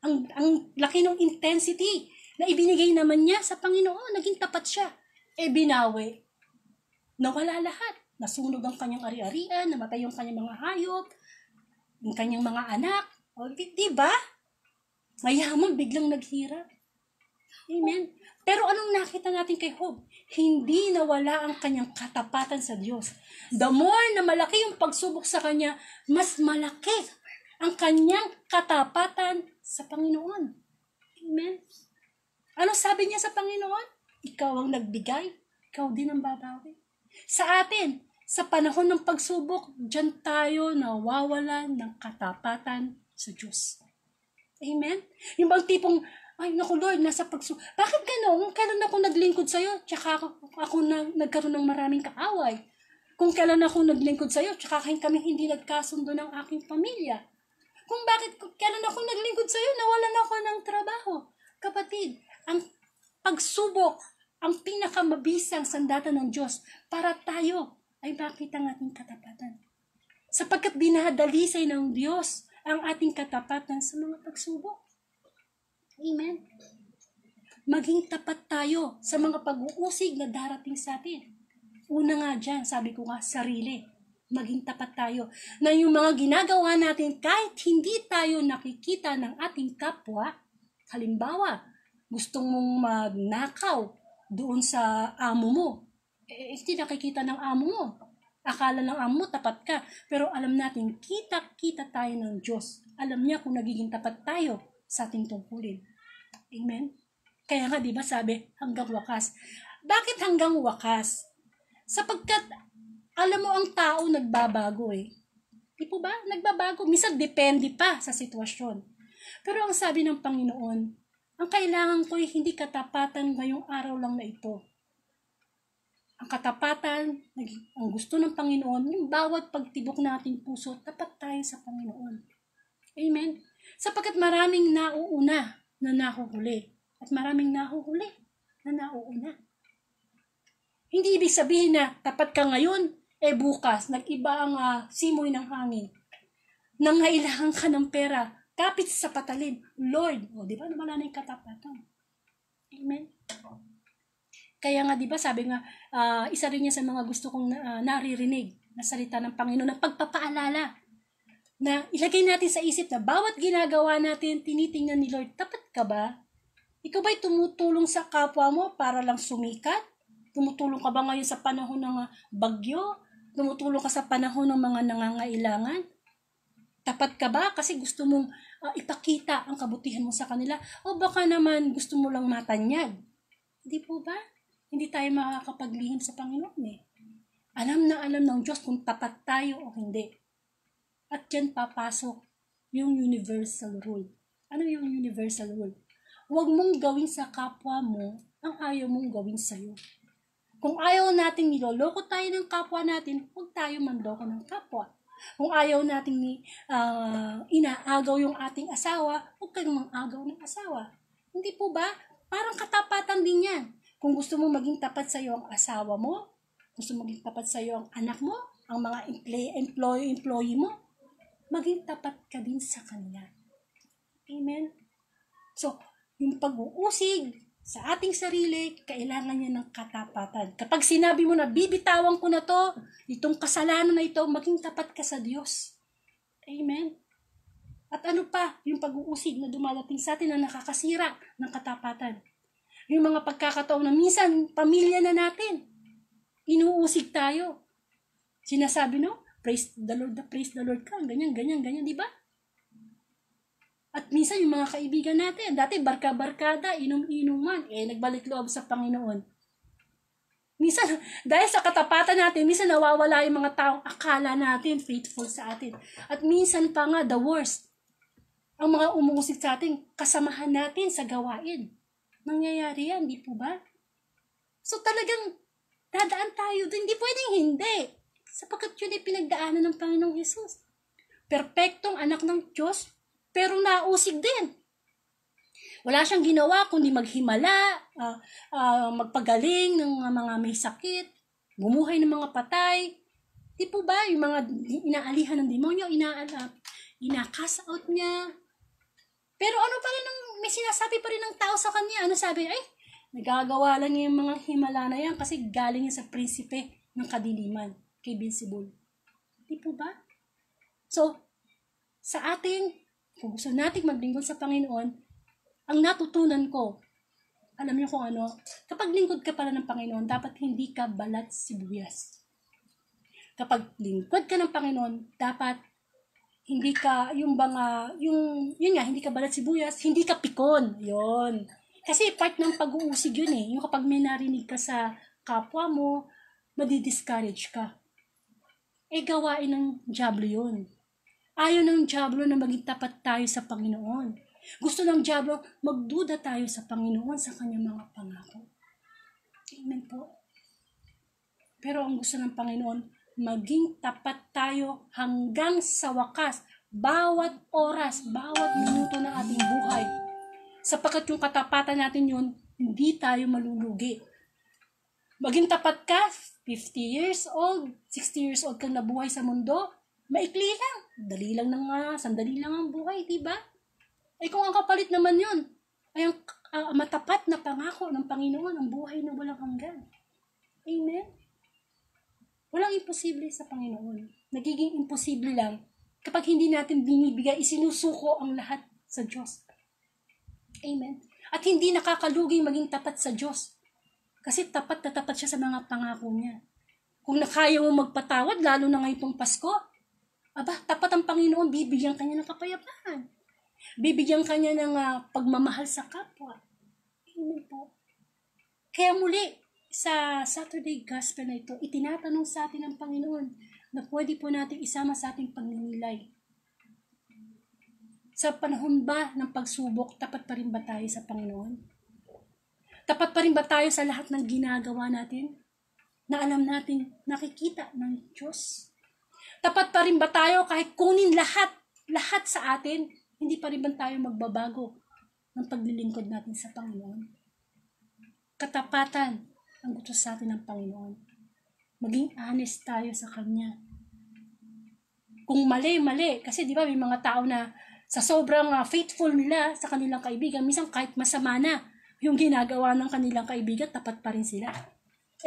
Ang laki ng intensity na ibinigay naman niya sa Panginoon. Naging tapat siya. Binawi. Nawala lahat. Nasunog ang kanyang ari-arian, namatay yung kanyang mga hayop, yung kanyang mga anak. O, di ba? Mayaman, biglang naghirap. Amen? Pero anong nakita natin kay Job? Hindi nawala ang kanyang katapatan sa Diyos. The more na malaki yung pagsubok sa kanya, mas malaki ang kanyang katapatan sa Panginoon. Amen? Ano sabi niya sa Panginoon? Ikaw ang nagbigay, ikaw din ang babawi. Sa atin, sa panahon ng pagsubok, diyan tayo nawawalan ng katapatan sa Diyos. Amen? Yung bang tipong, ay naku Lord, nasa pagsubok. Bakit gano'n? Kailan ako naglingkod sa'yo, tsaka ako nagkaroon ng maraming kaaway. Kung kailan ako naglingkod sa'yo, tsaka kami hindi nagkasundo ng aking pamilya. Kailan ako naglingkod sa'yo, nawalan ako ng trabaho. Kapatid, ang pagsubok, ang pinakamabisang sandata ng Diyos para tayo ay makita ang ating katapatan. Sapagkat dinadalisay ng Diyos ang ating katapatan sa mga pagsubok. Amen? Maging tapat tayo sa mga pag-uusig na darating sa atin. Una nga dyan, sabi ko nga, sarili. Maging tapat tayo na yung mga ginagawa natin kahit hindi tayo nakikita ng ating kapwa. Halimbawa, gustong mong magnakaw doon sa amo mo. Hindi nakikita ng amo mo. Akala ng amo mo, tapat ka. Pero alam natin, kita tayo ng Diyos. Alam niya kung nagiging tapat tayo sa ating tungkulin. Amen? Kaya nga, di ba sabi, hanggang wakas. Bakit hanggang wakas? Sapagkat, alam mo ang tao nagbabago eh. Di po ba? Nagbabago. Minsan depende pa sa sitwasyon. Pero ang sabi ng Panginoon, Ang kailangan ko ay hindi katapatan ngayong araw lang na ito. Ang katapatan, ang gusto ng Panginoon, yung bawat pagtibok nating puso, tapat tayo sa Panginoon. Amen? Sapagkat maraming nauuna na nahuhuli. At maraming nahuhuli na nauuna. Hindi ibig sabihin na tapat ka ngayon, bukas, nag-iba ang simoy ng hangin. Nangailangan ka ng pera, kapit sa patalin. Lord, di ba wala na yung katapatan? Amen? Kaya nga, di ba, sabi nga, isa rin niya sa mga gusto kong naririnig na salita ng Panginoon, na pagpapaalala, na ilagay natin sa isip na bawat ginagawa natin, tinitingnan ni Lord, tapat ka ba? Ikaw ba'y tumutulong sa kapwa mo para lang sumikat? Tumutulong ka ba ngayon sa panahon ng bagyo? Tumutulong ka sa panahon ng mga nangangailangan? Tapat ka ba kasi gusto mong ipakita ang kabutihan mo sa kanila? O baka naman gusto mo lang matanyag? Hindi po ba? Hindi tayo makakapaglihim sa Panginoon eh. Alam na alam ng Diyos kung tapat tayo o hindi. At dyan papasok yung universal rule. Ano yung universal rule? Huwag mong gawin sa kapwa mo ang ayaw mong gawin sa'yo. Kung ayaw natin niloloko tayo ng kapwa natin, huwag tayo manloko ng kapwa. Kung ayaw natin inaagaw yung ating asawa, huwag kayong mang-agaw ng asawa. Hindi po ba? Parang katapatan din yan. Kung gusto mo maging tapat sa'yo ang asawa mo, gusto mo maging tapat sa'yo ang anak mo, ang mga employee mo, maging tapat ka din sa kanila. Amen? So, yung pag-uusig sa ating sarili, kailangan niya ng katapatan. Kapag sinabi mo na, bibitawan ko na to, itong kasalanan na ito, maging tapat ka sa Diyos. Amen? At ano pa, yung pag-uusig na dumadating sa atin na nakakasira ng katapatan. Yung mga pagkakataon na minsan, pamilya na natin, inuusig tayo. Sinasabi, no? Praise the Lord ka, ganyan, di ba? At minsan yung mga kaibigan natin, dati barka-barkada, inom-inuman, nagbalik loob sa Panginoon. Minsan, dahil sa katapatan natin, minsan nawawala yung mga taong akala natin faithful sa atin. At minsan pa nga, the worst, ang mga umuusig sa atin, kasamahan natin sa gawain. Nangyayari yan, di po ba? So talagang dadaan tayo doon. Hindi pwedeng hindi. Sapagkat yun ay pinagdaanan ng Panginoong Hesus. Perpektong anak ng Diyos, pero nausig din. Wala siyang ginawa kundi maghimala, magpagaling ng mga may sakit, bumuhay ng mga patay. Di po ba? Yung mga inaalihan ng demonyo, ina-cast out niya. Pero ano pa rin, may sinasabi pa rin ng tao sa kanya. Ano sabi? Nagagawa lang niya yung mga himala na yan kasi galing niya sa prinsipe ng kadiliman, kay Beelzebul. Di po ba? So, sa ating, kung gusto nating maglingkod sa Panginoon, ang natutunan ko, alam niyo kung ano, kapag lingkod ka pala ng Panginoon, dapat hindi ka balat sibuyas. Kapag lingkod ka ng Panginoon, dapat hindi ka, yun nga, hindi ka balat sibuyas, hindi ka pikon. Yun. Kasi part ng pag-uusig yun eh. Yung kapag may narinig ka sa kapwa mo, madi-discourage ka. Gawain ng dyablo yun. Ayaw ng dyablo na maging tapat tayo sa Panginoon. Gusto ng dyablo, magduda tayo sa Panginoon sa kanyang mga pangako. Amen po. Pero ang gusto ng Panginoon, maging tapat tayo hanggang sa wakas, bawat oras, bawat minuto ng ating buhay. Sapagkat yung katapatan natin yun, hindi tayo malulugi. Maging tapat ka, 50 years old, 60 years old kang nabuhay sa mundo, maikli lang. Sandali lang ang buhay, di ba? Kung ang kapalit naman yun, ay ang matapat na pangako ng Panginoon, ang buhay na walang hanggan. Amen? Walang imposible sa Panginoon. Nagiging imposible lang kapag hindi natin binibigay, isinusuko ang lahat sa Diyos. Amen? At hindi nakakaluging maging tapat sa Diyos. Kasi tapat na tapat siya sa mga pangako niya. Kung nakaya mo magpatawad, lalo na ngayong Pasko, tapat ang Panginoon, bibigyan kanya ng kapayapaan. Bibigyan kanya ng pagmamahal sa kapwa. Amen po. Kaya muli, sa Saturday Gospel na ito, itinatanong sa atin ng Panginoon na pwede po natin isama sa ating pagninilay. Sa panahon ba ng pagsubok, tapat pa rin ba tayo sa Panginoon? Tapat pa rin ba tayo sa lahat ng ginagawa natin na alam natin nakikita ng Diyos? Tapat pa rin ba tayo kahit kunin lahat sa atin, hindi pa rin ba tayo magbabago ng paglilingkod natin sa Panginoon? Katapatan ang gusto sa atin ng Panginoon. Maging honest tayo sa Kanya. Kung mali. Kasi di ba may mga tao na sa sobrang faithful nila sa kanilang kaibigan, minsan kahit masama na yung ginagawa ng kanilang kaibigan, tapat pa rin sila.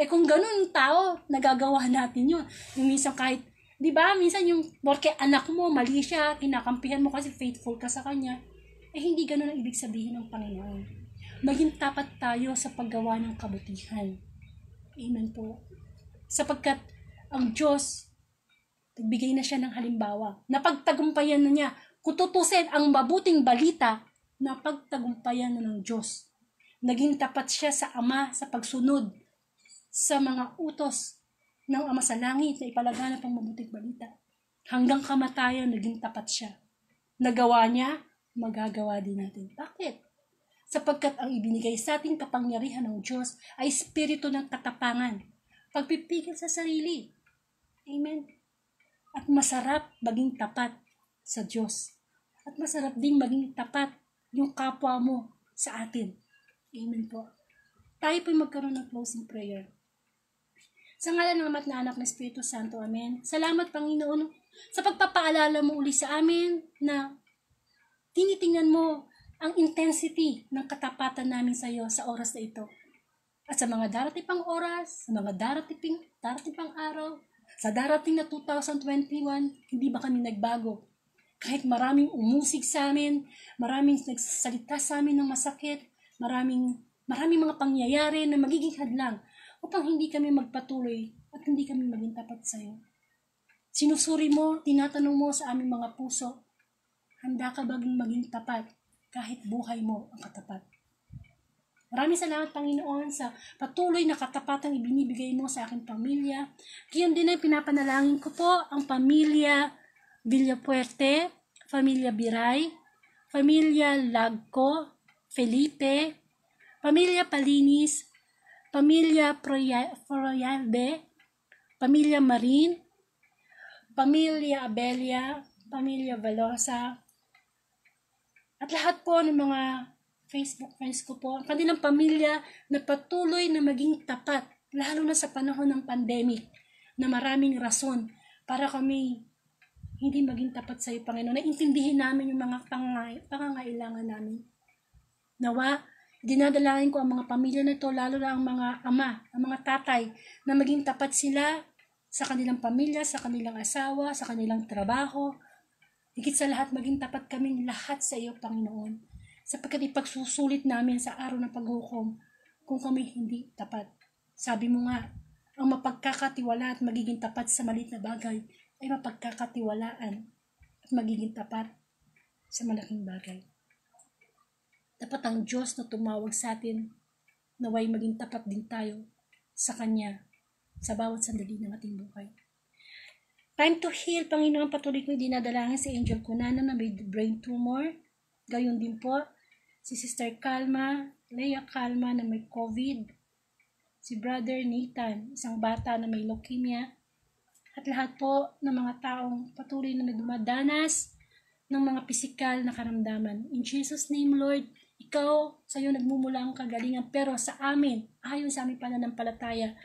Kung ganun tao, nagagawa natin yun. Yung minsan kahit, di ba, minsan yung, porque anak mo, mali siya, kinakampihan mo kasi faithful ka sa kanya, hindi ganun ang ibig sabihin ng Panginoon. Maging tapat tayo sa paggawa ng kabutihan. Amen po. Sapagkat ang Diyos, nagbigay na siya ng halimbawa. Napagtagumpayan na niya. Kung tutusin ang mabuting balita, napagtagumpayan na ng Diyos. Naging tapat siya sa Ama sa pagsunod sa mga utos ng Ama sa langit na ipalaganap ang mabuting balita. Hanggang kamatayan, naging tapat siya. Nagawa niya, magagawa din natin. Bakit? Sapagkat ang ibinigay sa ating kapangyarihan ng Diyos ay espiritu ng katapangan, pagpipigil sa sarili. Amen. At masarap maging tapat sa Diyos. At masarap ding maging tapat yung kapwa mo sa atin. Amen po. Tayo po'y magkaroon ng closing prayer. Sa ngalan ng Ama at ng Anak ng Espiritu Santo. Amen. Salamat, Panginoon, sa pagpapaalala mo uli sa amin na tinitingnan mo ang intensity ng katapatan namin sa iyo sa oras na ito. At sa mga darating pang oras, sa mga darating pang araw, sa darating na 2021, hindi ba kami nagbago? Kahit maraming umusig sa amin, maraming nagsasalita sa amin ng masakit, maraming mga pangyayari na magiging hadlang upang hindi kami magpatuloy at hindi kami maging tapat sa iyo. Sinusuri mo, tinatanong mo sa aming mga puso, handa ka bang maging tapat kahit buhay mo ang katapat? Maraming salamat, Panginoon, sa patuloy na katapatang ibinibigay mo sa aking pamilya. Kiyon din ay pinapanalangin ko po ang pamilya Villapuerte, pamilya Biray, pamilya Lagco, Felipe, pamilya Palinis, pamilya Froyalde, pamilya Marin, pamilya Abelia, pamilya Velosa, at lahat po ng mga Facebook friends ko po, ang kanilang pamilya na patuloy na maging tapat, lalo na sa panahon ng pandemic, na maraming rason para kami hindi maging tapat sa iyo, Panginoon. Naintindihin namin yung mga pangangailangan namin. Nawa, dinadalangin ko ang mga pamilya na ito, lalo na ang mga ama, ang mga tatay, na maging tapat sila sa kanilang pamilya, sa kanilang asawa, sa kanilang trabaho. Higit sa lahat, maging tapat kaming lahat sa iyo, Panginoon. Sapagkat ipagsusulit namin sa araw ng paghukom kung kami hindi tapat. Sabi mo nga, ang mapagkakatiwala at magiging tapat sa maliit na bagay ay mapagkakatiwalaan at magiging tapat sa malaking bagay. Dapat ang Diyos na tumawag sa atin, naway maging tapat din tayo sa Kanya sa bawat sandali ng ating buhay. Time to heal, Panginoon, patuloy ko dinadalangin si Angel Cunana na may brain tumor. Gayon din po, si Sister Calma, Leia Calma na may COVID, si Brother Nathan, isang bata na may leukemia, at lahat po ng mga taong patuloy na dumadanas ng mga pisikal na karamdaman. In Jesus' name, Lord, Ikaw, sa iyo nagmumula ang kagalingan, pero sa amin, ayon sa aming pananampalataya,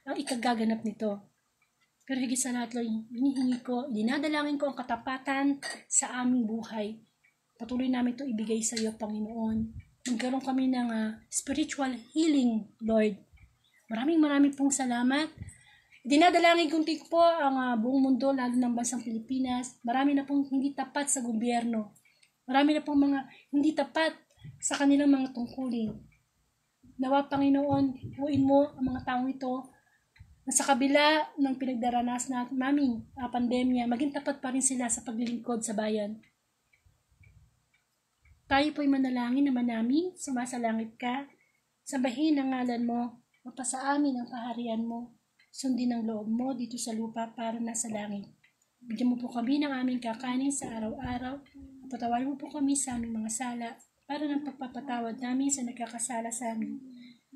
ang ikagaganap nito. Pero higit sa lahat, Lord, hinihingi ko, dinadalangin ko ang katapatan sa aming buhay. Patuloy namin ito ibigay sa iyo, Panginoon. Magkaroon kami ng spiritual healing, Lord. Maraming pong salamat. Dinadalangin ko po ang buong mundo, lalo ng bansang Pilipinas. Marami na pong hindi tapat sa gobyerno. Marami na pong mga hindi tapat sa kanilang mga tungkulin. Nawa, Panginoon, huwin mo ang mga taong ito na sa kabila ng pinagdaranas naming pandemya, maging tapat pa rin sila sa paglilingkod sa bayan. Tayo po'y manalangin naman namin, sumasalangit ka, sambahin ang ngalan mo, mapasa amin ang kaharian mo, sundin ang loob mo dito sa lupa para nasa langit. Bigyan mo po kami ng aming kakanin sa araw-araw, Patawarin mo po kami sa aming mga sala para ng pagpapatawad namin sa nagkakasala sa amin.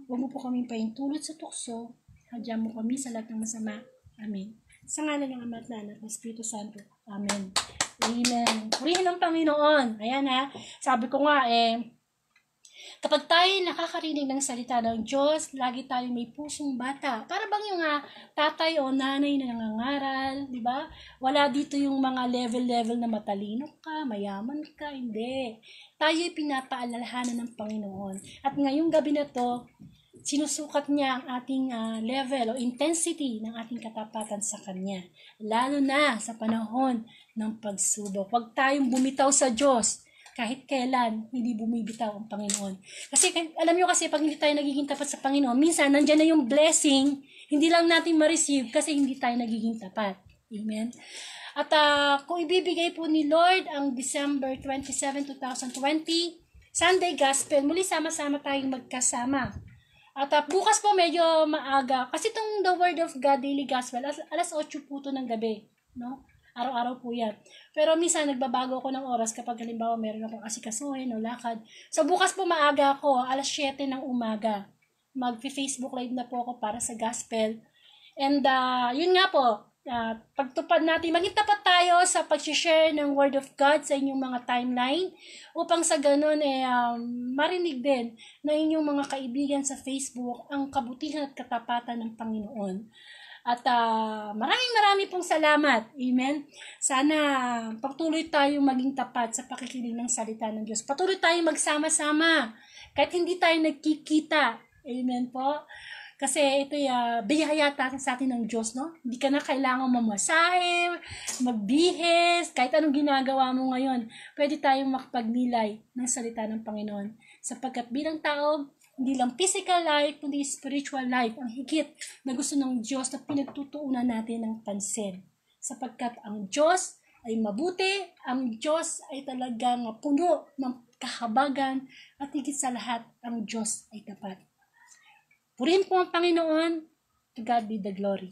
Huwag mo po kaming paintulot sa tukso. Hadya mo kami sa lahat ng masama. Amen. Sa ngalan ng Ama at ng Anak ng Espiritu Santo. Amen. Amen. Purihin ang Panginoon. Ayan ha. Sabi ko nga kapag tayo nakakarinig ng salita ng Diyos, lagi tayo may pusong bata. Para bang yung tatay o nanay na nangangaral, di ba? Wala dito yung mga level-level na matalino ka, mayaman ka, hindi. Tayo'y pinapaalalahanan ng Panginoon. At ngayong gabi na to, sinusukat niya ang ating level o intensity ng ating katapatan sa Kanya. Lalo na sa panahon ng pagsubok. Huwag tayong bumitaw sa Diyos. Kahit kailan, hindi bumibitaw ang Panginoon. Kasi, alam nyo kasi, pag hindi tayo nagiging tapat sa Panginoon, minsan, nandyan na yung blessing, hindi lang natin ma-receive kasi hindi tayo nagiging tapat. Amen? At kung ibibigay po ni Lord ang December 27, 2020, Sunday Gospel, muli sama-sama tayong magkasama. At bukas po medyo maaga, kasi itong The Word of God Daily Gospel, alas 8 po ito ng gabi. No? Araw-araw po yan. Pero minsan nagbabago ako ng oras kapag halimbawa meron akong asikasuhin o lakad. So bukas po maaga ako, alas 7 ng umaga. Mag-Facebook live na po ako para sa gospel. And yun nga po, pagtupad natin, maging tapat tayo sa pag-share ng Word of God sa inyong mga timeline upang sa ganun marinig din na inyong mga kaibigan sa Facebook ang kabutihan at katapatan ng Panginoon. At maraming pong salamat. Amen. Sana patuloy tayong maging tapat sa pakikinig ng salita ng Diyos. Patuloy tayong magsama-sama kahit hindi tayo nagkikita. Amen po. Kasi ito biyaya sa atin ng Diyos, no? Hindi ka na kailangan mamasahe, magbihis, kahit anong ginagawa mo ngayon. Pwede tayong makapagnilay ng salita ng Panginoon. Sapagkat bilang tao, hindi lang physical life, kundi spiritual life ang higit na gusto ng Diyos na pinagtutuunan natin ng pansin. Sapagkat ang Diyos ay mabuti, ang Diyos ay talagang puno ng kahabagan, at higit sa lahat, ang Diyos ay tapat. Purihin po ang Panginoon. To God be the glory.